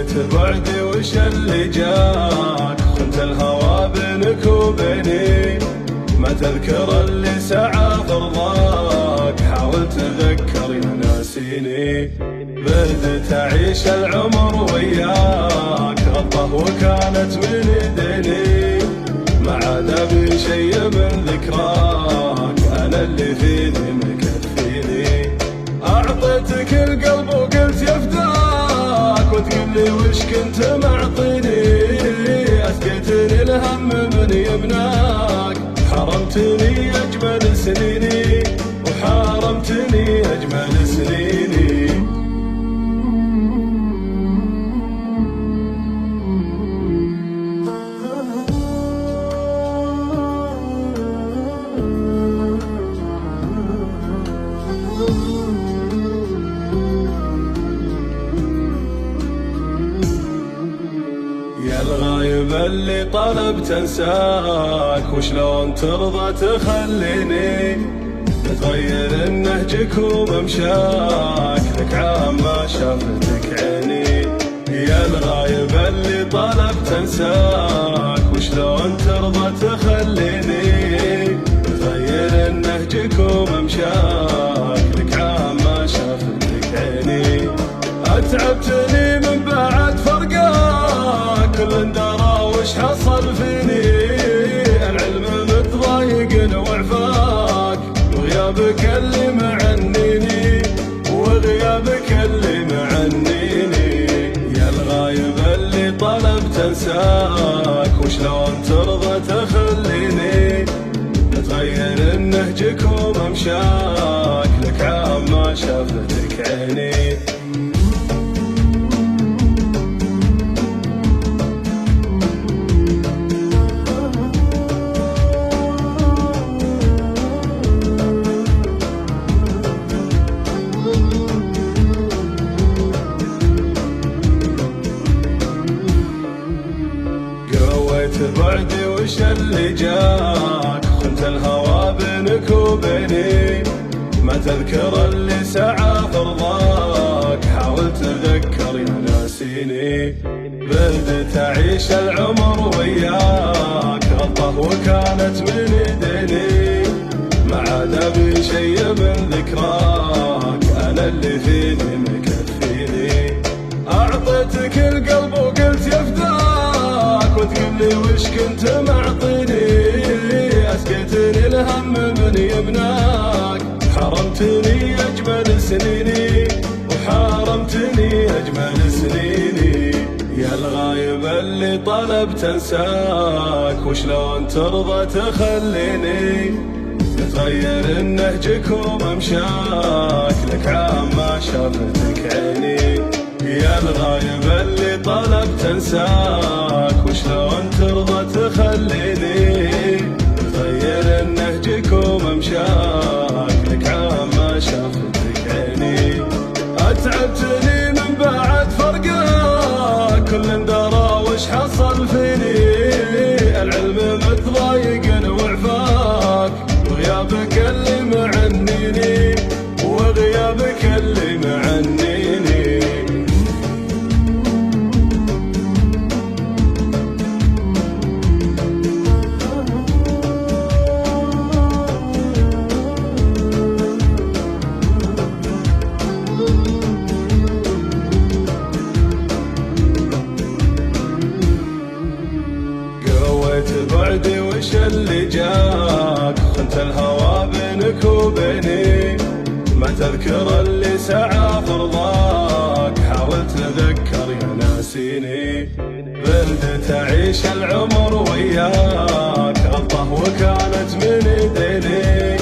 قويت بعدي وش اللي جاك، خنت الهوى بينك وبيني، ما تذكر اللي سعى فرضاك، حاول تذكر يا ناسيني. بدت أعيش العمر وياك، غلطة وكانت من ايديني، ما عاد ابي شي من ذكراك، انا اللي فيني مكفيني. اعطيتك القلب وقلت يفداك، وتقول لي وش كنت معطيني، اسقيتني الهم من يمناك، حرمتني اجمل سنيني، وحرمتني اجمل سنيني. يا الغايب اللي طلبت انساك، وشلون ترضى تخليني، تغير نهجك وممشاك، لك عام ما شافتك عيني. يا الغايب اللي طلبت انساك، وشلون ترضى تخليني، تغير نهجك وممشاك، لك عام ما شافتك عيني. اتعبتني من بعد فرقاك، كل درى وش حصل فيني، العلم متضايق وعفاك، وغيابك اللي معنيني، وغيابك اللي معنيني. يا الغايب اللي طلبت انساك، وشلون ترضى تخليني، تغير نهجك وممشاك، لك عام ما شافتك عيني. قويت بعدي وش اللي جاك، خنت الهوى بينك وبيني، ما تذكر اللي سعى فرضاك، حاول تذكر يا ناسيني. بدت أعيش العمر وياك، غلطة وكانت من ايديني، ما عاد ابي شي من ذكراك، انا اللي فيني مكفيني. اعطيتك القلب وقلت يفداك، وتقول لي وش كنت معطيني، اسقيتني الهم من يمناك، حرمتني اجمل سنيني، وحرمتني اجمل سنيني. يا الغايب اللي طلبت انساك، وشلون ترضى تخليني، تغير نهجك وممشاك، لك عام ما شافتك عيني. يا الغايب اللي طلبت انساك، وشلون ترضى تخليني، تغير نهجك وممشاك، لك عام ما شافتك عيني. اتعبتني من بعد فرقاك، كل درى وش حصل فيني، العلم متضايق وعفاك، وغيابك اللي معنيني، وغيابك اللي معنيني. قويت بعدي وش اللي جاك، خنت الهوى بينك وبيني، ما تذكر اللي سعى فرضاك، حاول تذكر يا ناسيني. بدت أعيش العمر وياك، غلطة وكانت من ايديني،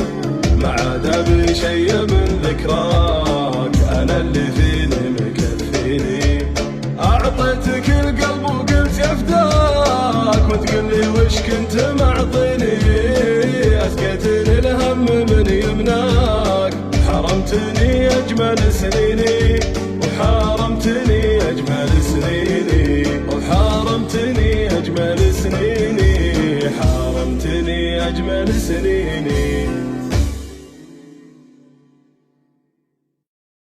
ما عاد ابي شي من ذكراك، انا اللي فيني مكفيني. اعطيتك القلب وقلت يفداك، وتقول لي وش كنت معطيني، اسقيتني الهم من يمناك، حرمتني اجمل سنيني، وحرمتني اجمل سنيني، وحرمتني اجمل سنيني، حرمتني اجمل سنيني.